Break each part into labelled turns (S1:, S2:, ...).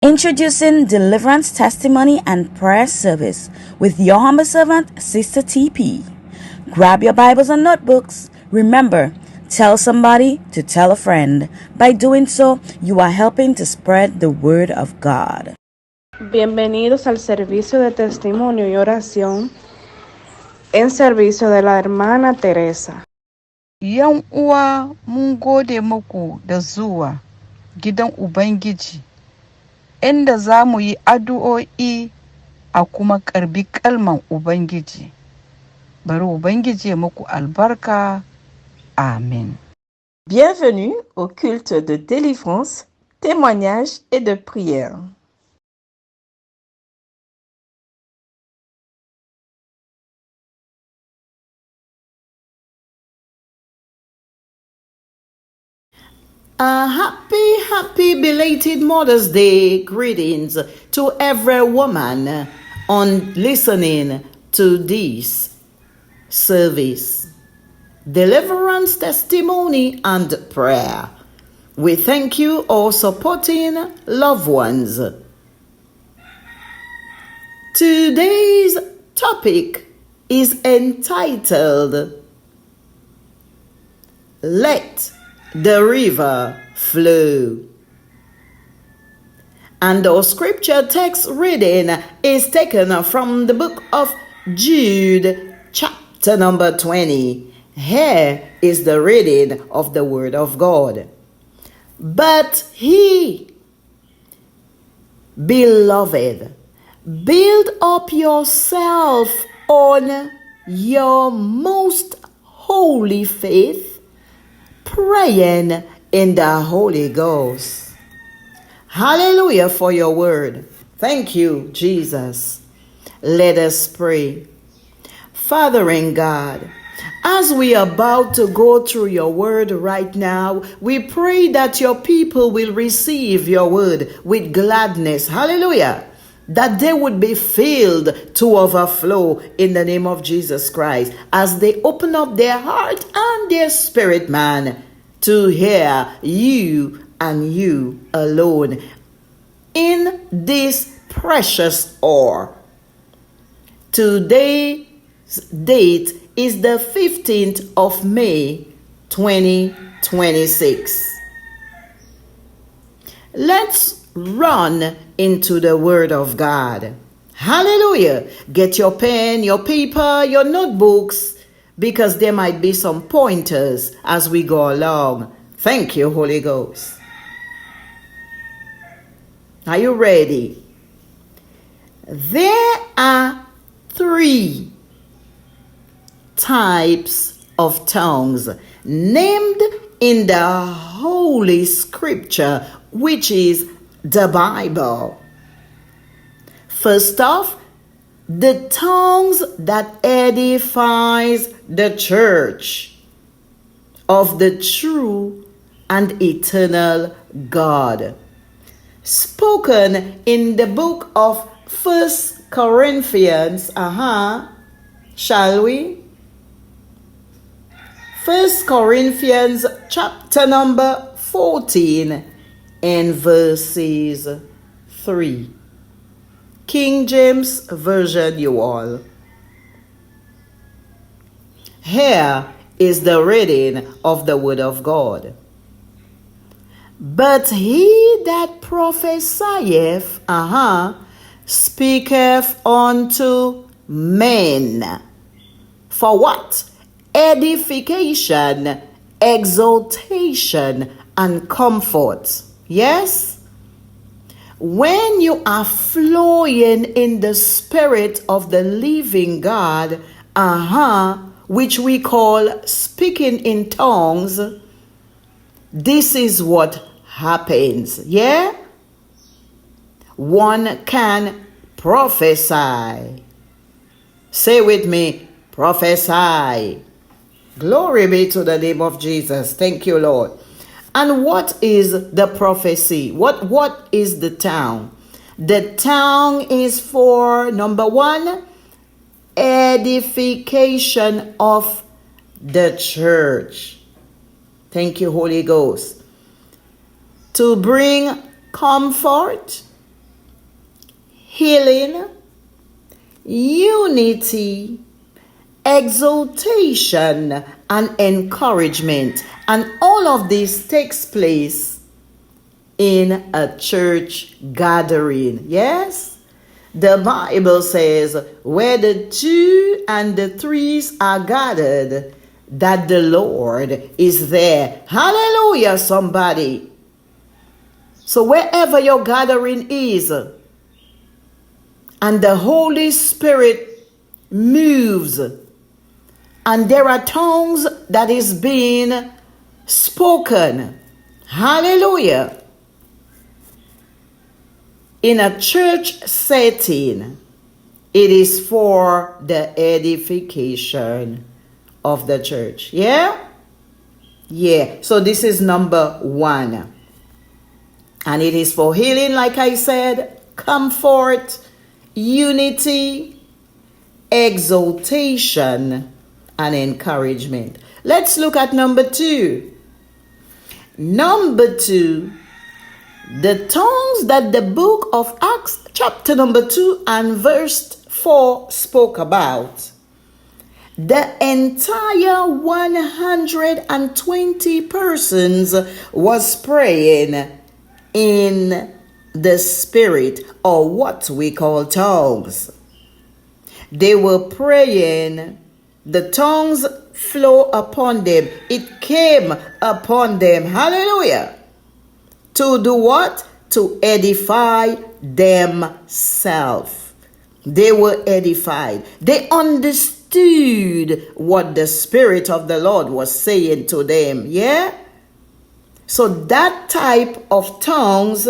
S1: Introducing Deliverance Testimony and Prayer Service with your humble servant, Sister TP. Grab your Bibles and notebooks. Remember, tell somebody to tell a friend. By doing so, you are helping to spread the word of God.
S2: Bienvenidos al servicio de testimonio y oración en servicio de la hermana Teresa.
S3: ‘Yan uwa, mun gode muku da zuwa gidan Ubangiji, inda za mu yi addu'o'i a kuma karbi kalman Ubangiji. Bari Ubangiji ya muku albarka. Amen.
S4: Bienvenue au culte de délivrance, témoignage et de prière.
S5: Happy belated Mother's Day greetings to every woman on listening to this service. Deliverance, testimony, and prayer. We thank you all supporting loved ones. Today's topic is entitled Let the River Flow. And our scripture text reading is taken from the book of Jude, chapter number 20. Here is the reading of the word of God. But he, beloved, build up yourself on your most holy faith, praying in the Holy Ghost. Hallelujah for your word. Thank you, Jesus. Let us pray. Father in God, as we are about to go through your word right now, we pray that your people will receive your word with gladness. Hallelujah. That they would be filled to overflow in the name of Jesus Christ as they open up their heart and their spirit, man, to hear you and you alone in this precious hour. Today's date is the 15th of May, 2026. Let's run into the Word of God. Hallelujah. Get your pen, your paper, your notebooks, because there might be some pointers as we go along. Thank you, Holy Ghost. Are you ready? There are 3 types of tongues named in the Holy Scripture, which is the Bible. First off, the tongues that edifies the church of the true and eternal God, spoken in the book of 1 Corinthians. Shall we? 1 Corinthians chapter number 14 and verses 3. King James Version, you all. Here is the reading of the word of God. But he that prophesieth, speaketh unto men. For what? Edification, exaltation, and comfort. Yes? When you are flowing in the spirit of the living God, which we call speaking in tongues, this is what happens. Yeah? One can prophesy. Say with me, prophesy. Glory be to the name of Jesus. Thank you, Lord. And what is the prophecy? What is the tongue? The tongue is for, number 1, edification of the church. Thank you, Holy Ghost. To bring comfort, healing, unity, exaltation, and encouragement. And all of this takes place in a church gathering. Yes? The Bible says, where the 2 and the 3 are gathered, that the Lord is there. Hallelujah, somebody. So wherever your gathering is, and the Holy Spirit moves, and there are tongues that is being spoken, hallelujah, in a church setting, it is for the edification of the church. Yeah? Yeah. So this is number 1. And it is for healing, like I said, comfort, unity, exaltation, and encouragement. Let's look at number 2. Number 2, the tongues that the book of Acts chapter number 2 and verse 4 spoke about. The entire 120 persons was praying in the spirit, or what we call tongues. They were praying, the tongues flow upon them. It came upon them. Hallelujah. To do what? To edify themselves. They were edified. They understood what the Spirit of the Lord was saying to them. Yeah? So that type of tongues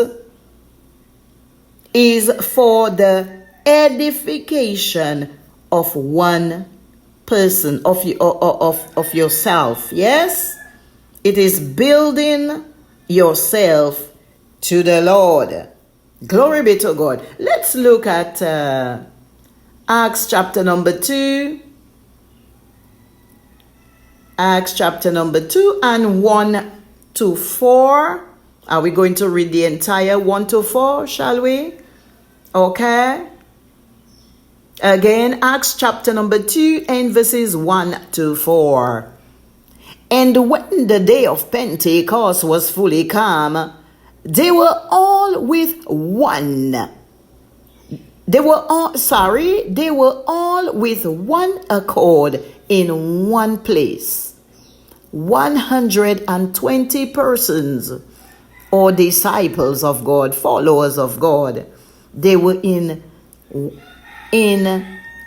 S5: is for the edification of one person, of yourself. Yes? It is building yourself to the Lord. Glory be to God. Let's look at Acts chapter number 2. Acts chapter number 2 and 1 to 4. Are we going to read the entire 1 to 4, shall we? Okay. Again, Acts chapter number 2 and verses 1 to 4. And when the day of Pentecost was fully come, they were all with one. They were all with one accord in one place. 120 persons, or disciples of God, followers of God. They were in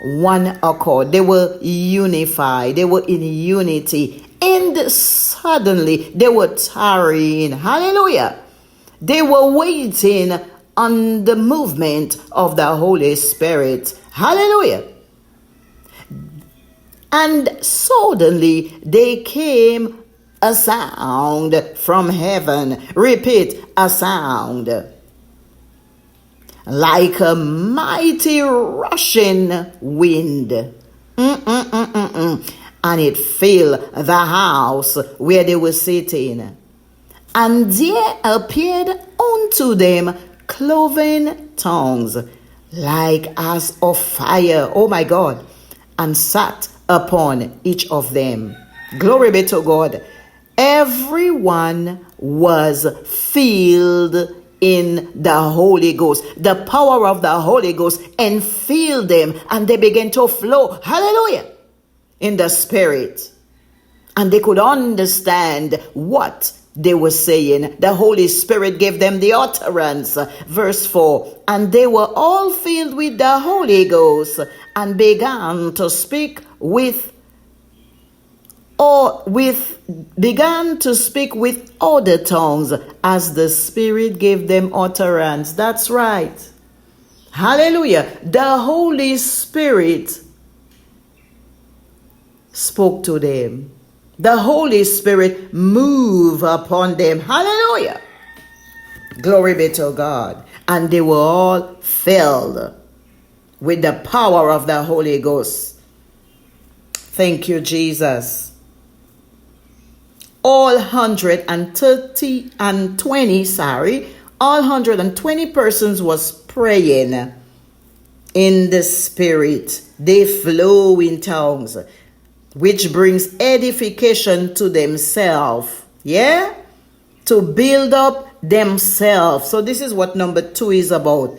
S5: one accord. They were unified. They were in unity. And suddenly they were tarrying. Hallelujah. They were waiting on the movement of the Holy Spirit. Hallelujah. And suddenly there came a sound from heaven. Repeat, a sound. Like a mighty rushing wind. And it filled the house where they were sitting. And there appeared unto them cloven tongues, like as of fire. Oh my God. And sat upon each of them. Glory be to God. Everyone was filled in the Holy Ghost. The power of the Holy Ghost and filled them, and they began to flow. Hallelujah. In the Spirit. And they could understand what they were saying. The Holy Spirit gave them the utterance. Verse 4. And they were all filled with the Holy Ghost and began to speak with other tongues as the Spirit gave them utterance. That's right. Hallelujah. The Holy Spirit spoke to them. The Holy Spirit moved upon them. Hallelujah. Glory be to God. And they were all filled with the power of the Holy Ghost. Thank you, Jesus. All 120 persons was praying in the Spirit. They flow in tongues, which brings edification to themselves. Yeah? To build up themselves. So this is what number 2 is about.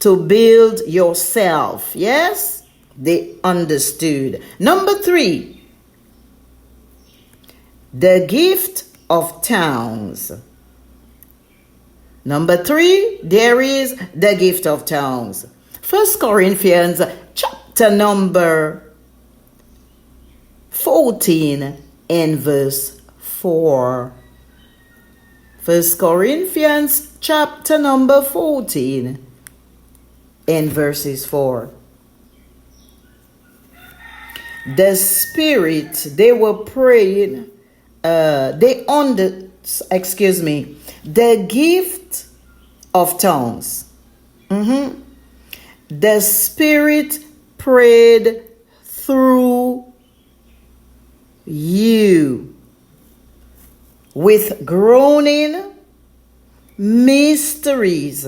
S5: To build yourself. Yes? They understood. Number 3. The gift of tongues. Number 3, there is the gift of tongues. 1 Corinthians chapter number 14 and verse 4. 1 Corinthians chapter number 14 and verses 4. The Spirit, they were praying, the gift of tongues. The Spirit prayed through you with groaning mysteries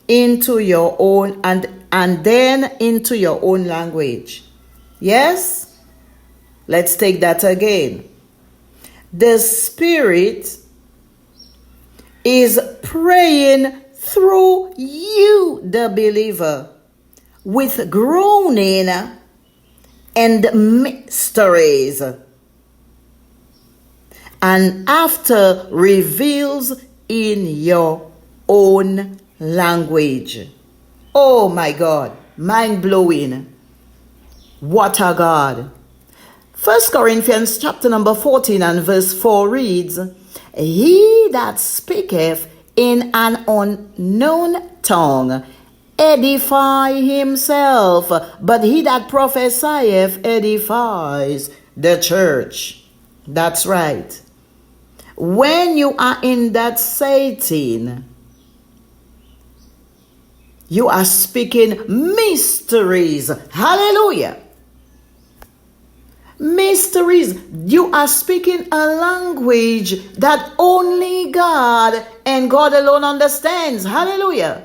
S5: into your own and then into your own language. Yes? Let's take that again. The Spirit is praying through you, the believer, with groaning and mysteries, and after reveals in your own language. Oh my God, mind-blowing. What a God. 1 Corinthians chapter number 14 and verse 4 reads, He that speaketh in an unknown tongue edify himself, but he that prophesieth edifies the church. That's right. When you are in that setting, you are speaking mysteries. Hallelujah. Mysteries. You are speaking a language that only God and God alone understands. Hallelujah.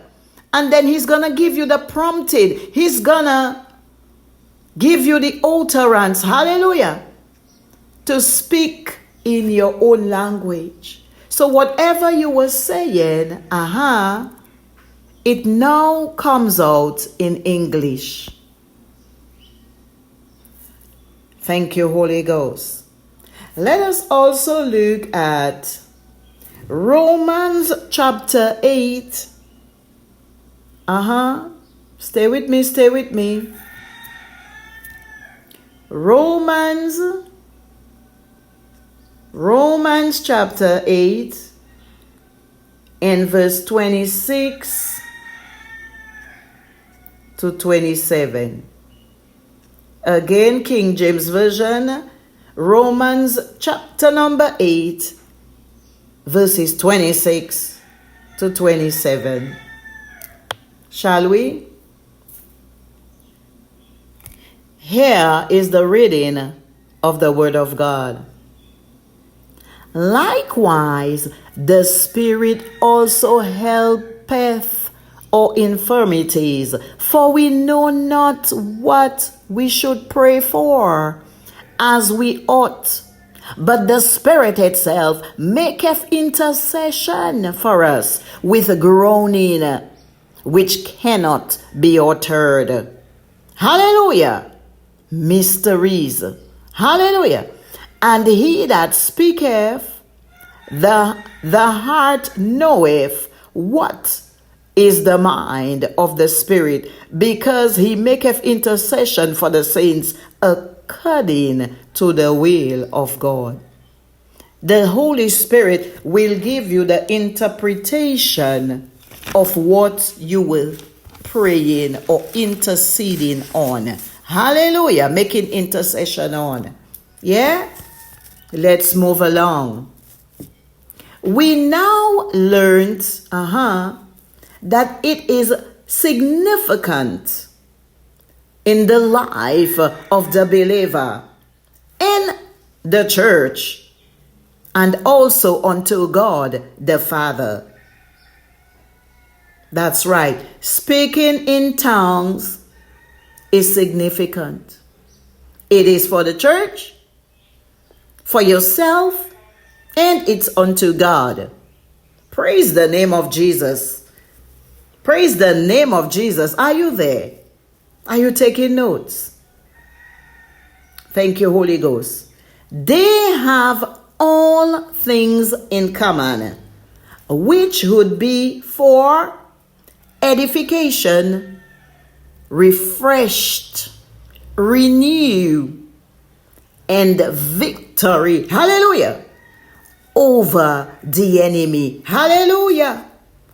S5: And then He's going to give you the prompting. He's going to give you the utterance. Hallelujah. To speak in your own language. So whatever you were saying, it now comes out in English. Thank you, Holy Ghost. Let us also look at Romans chapter 8. Stay with me. Romans chapter 8 and verse 26 to 27. Again, King James Version, Romans chapter number 8, verses 26 to 27. Shall we? Here is the reading of the Word of God. Likewise, the Spirit also helpeth our infirmities, for we know not what we should pray for as we ought. But the Spirit itself maketh intercession for us with groaning which cannot be uttered. Hallelujah. Mysteries. Hallelujah. And he that speaketh, the heart knoweth what is the mind of the Spirit, because he maketh intercession for the saints according to the will of God. The Holy Spirit will give you the interpretation of what you were praying or interceding on. Hallelujah. Making intercession on. Yeah? Let's move along. We now learned that it is significant in the life of the believer, in the church, and also unto God the Father, That's right. Speaking in tongues is significant. It is for the church, for yourself, and it's unto God. Praise the name of Jesus. Praise the name of Jesus. Are you there? Are you taking notes? Thank you, Holy Ghost. They have all things in common, which would be for edification, refreshed, renew, and victory. Hallelujah. Over the enemy. Hallelujah.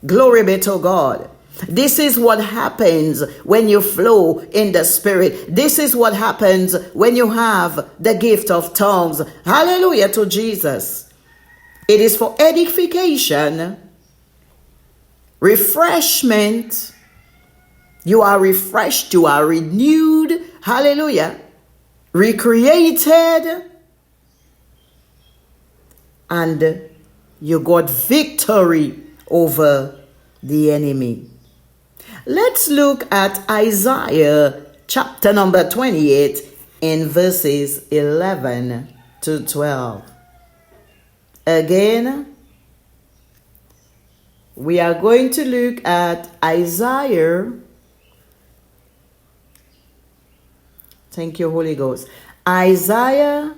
S5: Glory be to God. This is what happens when you flow in the Spirit. This is what happens when you have the gift of tongues. Hallelujah to Jesus. It is for edification, refreshment. You are refreshed. You are renewed. Hallelujah. Recreated. And you got victory over the enemy. Let's look at Isaiah chapter number 28 in verses 11 to 12. Again, we are going to look at Isaiah. Thank you, Holy Ghost. Isaiah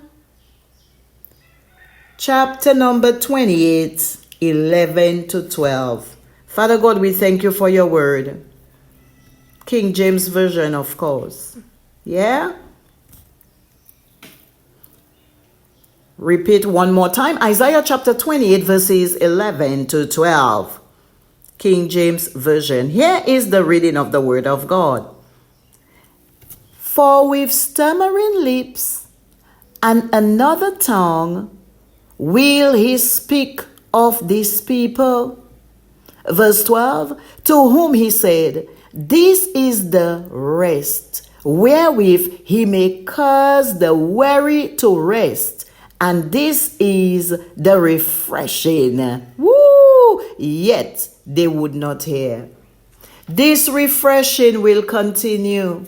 S5: chapter number 28, 11 to 12. Father God, we thank you for your word. King James Version, of course. Yeah? Repeat one more time. Isaiah chapter 28, verses 11 to 12. King James Version. Here is the reading of the word of God. For with stammering lips and another tongue will he speak of these people. Verse 12, to whom he said, this is the rest, wherewith he may cause the weary to rest, and this is the refreshing. Woo! Yet they would not hear. This refreshing will continue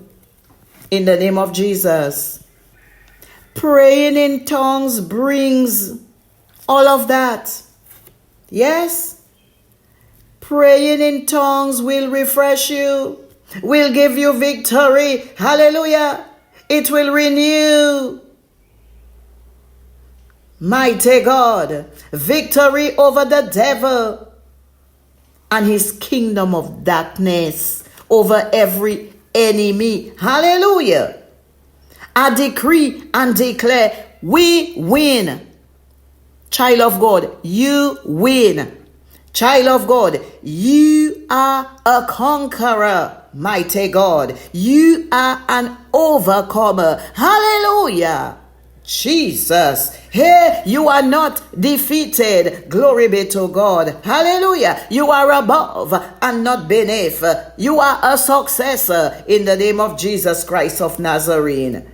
S5: in the name of Jesus. Praying in tongues brings all of that. Yes? Praying in tongues will refresh you, will give you victory. Hallelujah. It will renew. Mighty God, victory over the devil and his kingdom of darkness, over every enemy. Hallelujah. I decree and declare, we win. Child of God, you win. Child of God, you are a conqueror, mighty God. You are an overcomer. Hallelujah. Jesus. Hey, you are not defeated. Glory be to God. Hallelujah. You are above and not beneath. You are a successor in the name of Jesus Christ of Nazarene.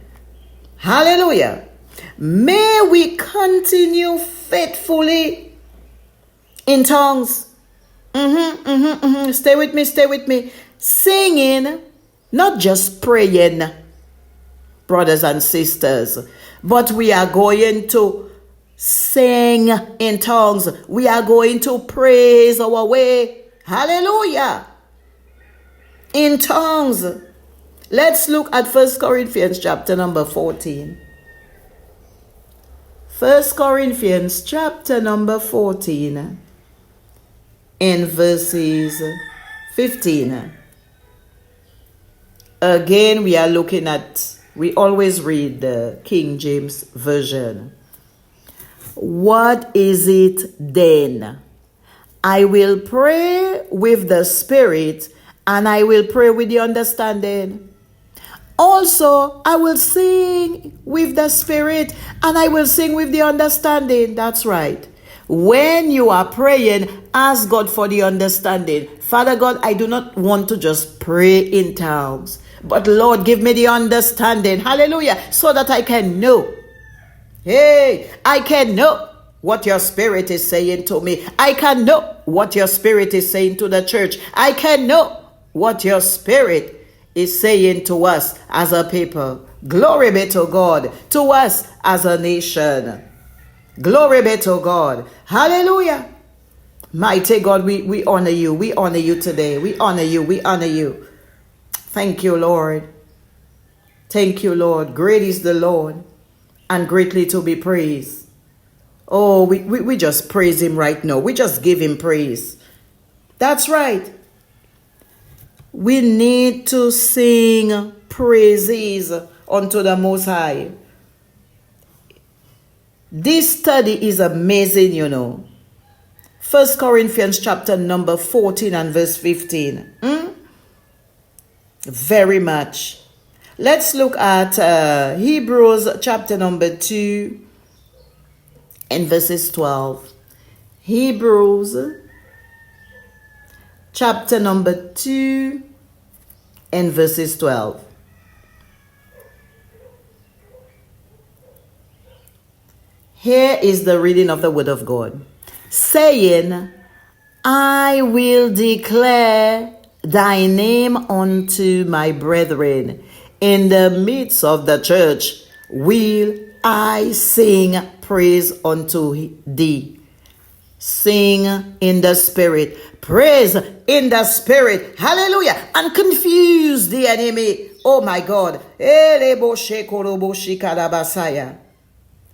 S5: Hallelujah. May we continue faithfully in tongues. Stay with me, stay with me. Singing, not just praying, brothers and sisters, but we are going to sing in tongues. We are going to praise our way. Hallelujah. In tongues. Let's look at 1 Corinthians chapter number 14. 1 Corinthians chapter number 14 in verses 15. Again, we are looking at, we always read the King James Version. What is it then? I will pray with the Spirit, and I will pray with the understanding. Also, I will sing with the Spirit, and I will sing with the understanding. That's right. When you are praying, ask God for the understanding. Father God, I do not want to just pray in tongues, but Lord, give me the understanding. Hallelujah. So that I can know. Hey, I can know. what your spirit is saying to me. I can know what your spirit is saying to the church. I can know what your spirit is saying to us as a people. Glory be to God. To us as a nation. Glory be to God. Hallelujah. Mighty God, we honor you. We honor you today. We honor you. We honor you. Thank you, Lord. Thank you, Lord. Great is the Lord and greatly to be praised. Oh, we just praise him right now. We just give him praise. That's right. We need to sing praises unto the Most High. This study is amazing, you know. 1 Corinthians chapter number 14 and verse 15. Very much. Let's look at Hebrews chapter number 2 and verses 12. Hebrews chapter number 2 and verses 12. Here is the reading of the word of God. Saying, I will declare thy name unto my brethren. In the midst of the church will I sing praise unto thee. Sing in the spirit. Praise in the spirit. Hallelujah. And confuse the enemy. Oh my God.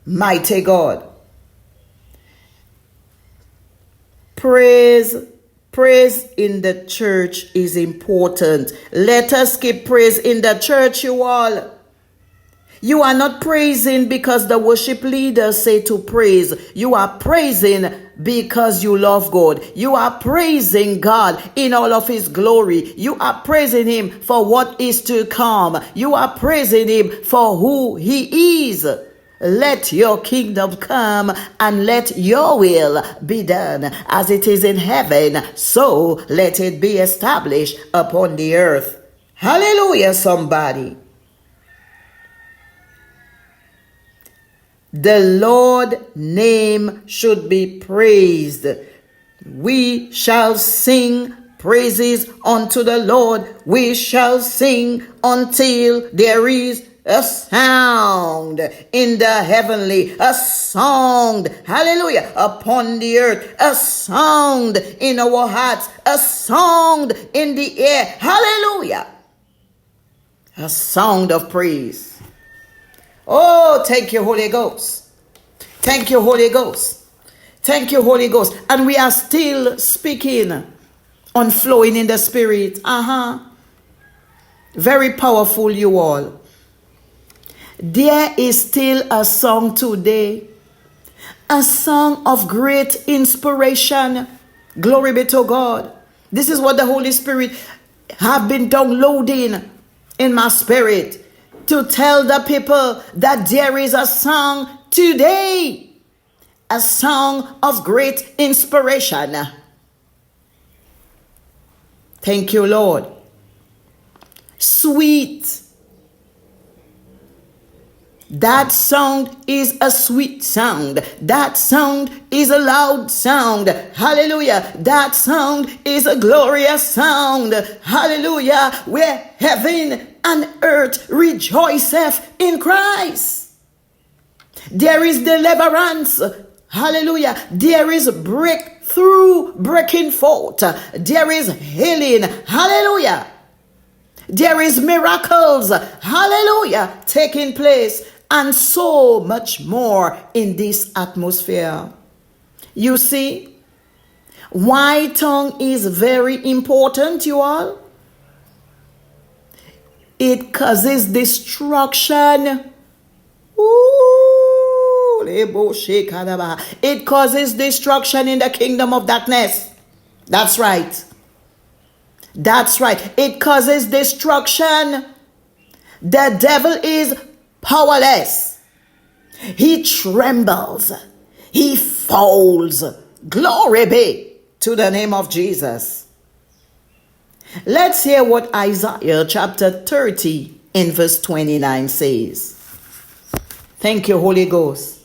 S5: Mighty God. Praise in the church is important. Let us keep praise in the church, you all. You are not praising because the worship leaders say to praise. You are praising because you love God. You are praising God in all of his glory. You are praising him for what is to come. You are praising him for who he is. Let your kingdom come and let your will be done as it is in heaven. So let it be established upon the earth. Hallelujah, somebody. The Lord's name should be praised. We shall sing praises unto the Lord. We shall sing until there is a sound in the heavenly, a sound, hallelujah, upon the earth, a sound in our hearts, a sound in the air, hallelujah, a sound of praise. Oh, thank you, Holy Ghost. Thank you, Holy Ghost. Thank you, Holy Ghost. And we are still speaking on flowing in the Spirit. Very powerful, you all. There is still a song today, a song of great inspiration. Glory be to God. This is what the Holy Spirit have been downloading in my spirit to tell the people that there is a song today, a song of great inspiration. Thank you, Lord. Sweet. That sound is a sweet sound. That sound is a loud sound. Hallelujah. That sound is a glorious sound. Hallelujah. Where heaven and earth rejoiceth in Christ. There is deliverance. Hallelujah. There is breakthrough breaking forth. There is healing. Hallelujah. There is miracles. Hallelujah. Taking place. And so much more in this atmosphere. You see, why tongue is very important, you all. It causes destruction. It causes destruction in the kingdom of darkness. That's right. That's right. It causes destruction. The devil is powerless. He trembles. He falls. Glory be to the name of Jesus. Let's hear what Isaiah chapter 30 in verse 29 says. Thank you, Holy Ghost.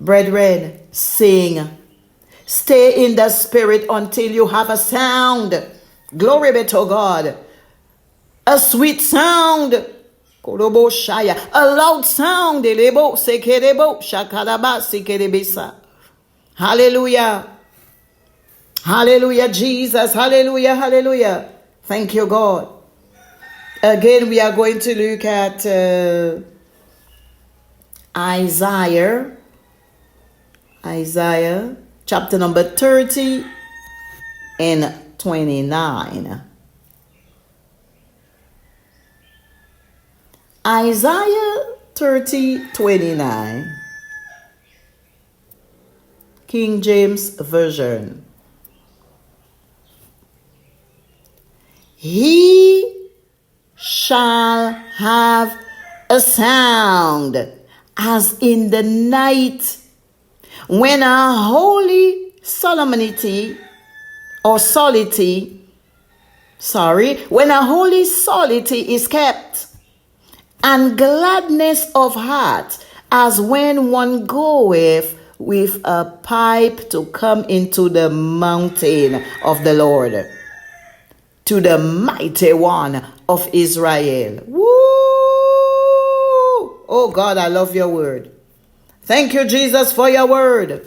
S5: Brethren, sing. Stay in the spirit until you have a sound. Glory be to God. A sweet sound. A loud sound. Hallelujah. Hallelujah, Jesus. Hallelujah, hallelujah. Thank you, God. Again, we are going to look at Isaiah chapter number 30 and 29. Isaiah 30:29. King James Version. He shall have a sound as in the night, when a holy solemnity or when a holy solemnity is kept, and gladness of heart, as when one goeth with a pipe to come into the mountain of the Lord, to the mighty one of Israel. Woo! Oh God, I love your word. Thank you, Jesus, for your word.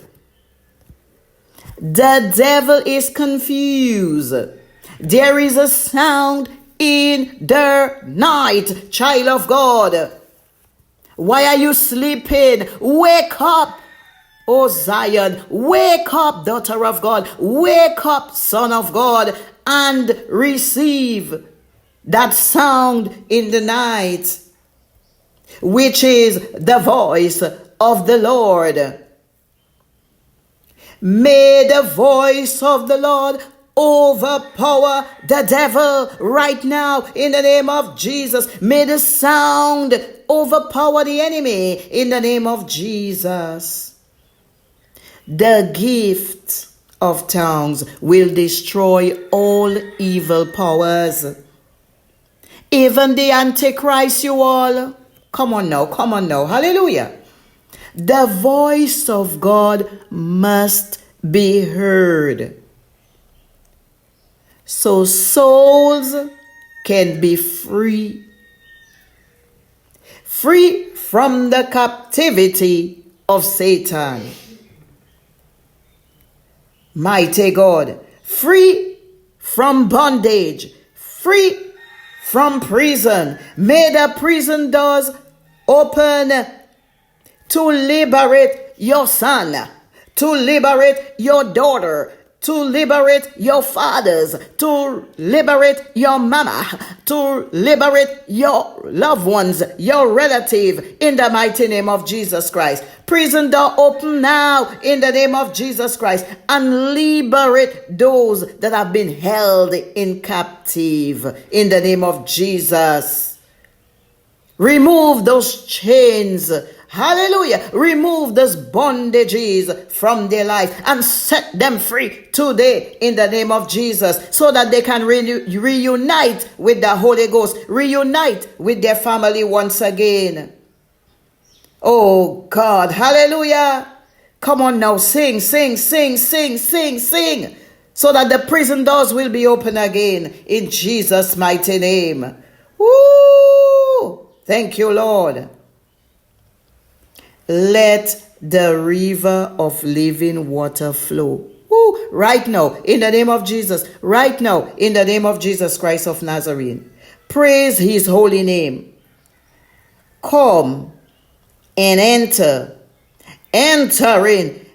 S5: The devil is confused. There is a sound in the night, child of God. Why are you sleeping? Wake up, O Zion. Wake up, daughter of God. Wake up, son of God, and receive that sound in the night, which is the voice of the Lord. May the voice of the Lord overpower the devil right now in the name of Jesus. May the sound overpower the enemy in the name of Jesus. The gift of tongues will destroy all evil powers. Even the Antichrist, you all. Come on now. Hallelujah. The voice of God must be heard, so souls can be free from the captivity of Satan. Mighty God, free from bondage, free from prison. May the prison doors open to liberate your son, to liberate your daughter, to liberate your fathers, to liberate your mama, to liberate your loved ones, your relative, in the mighty name of Jesus Christ. Prison door open now in the name of Jesus Christ, and liberate those that have been held in captive in the name of Jesus. Remove those chains. Hallelujah. Remove those bondages from their life and set them free today in the name of Jesus, so that they can reunite with the Holy Ghost, reunite with their family once again. Oh God, hallelujah. Come on now, sing, so that the prison doors will be open again in Jesus' mighty name. Woo! Thank you, Lord. Let the river of living water flow. Woo! Right now, in the name of Jesus. Right now, in the name of Jesus Christ of Nazareth. Praise his holy name. Come and enter in,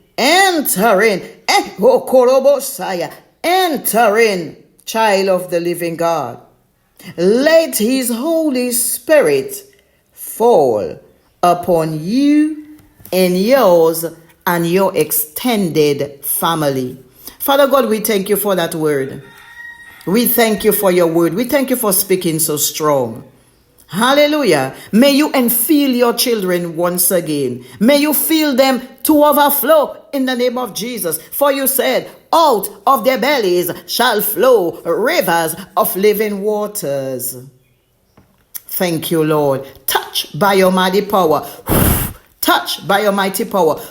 S5: child of the living God. Let his Holy Spirit fall upon you and yours and your extended family. Father God, we thank you for that word. We thank you for your word. We thank you for speaking so strong. Hallelujah. May you infill your children once again. May you fill them to overflow in the name of Jesus. For you said, out of their bellies shall flow rivers of living waters. Thank you, Lord. Touch by your mighty power. Touch by your mighty power.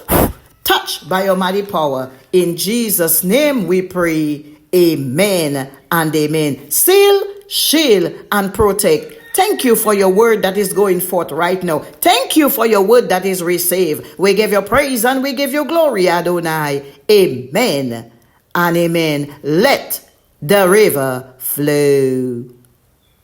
S5: touched by your mighty power. In Jesus' name we pray. Amen and amen. Seal, shield, and protect. Thank you for your word that is going forth right now. Thank you for your word that is received. We give you praise and we give you glory, Adonai. Amen and amen. Let the river flow.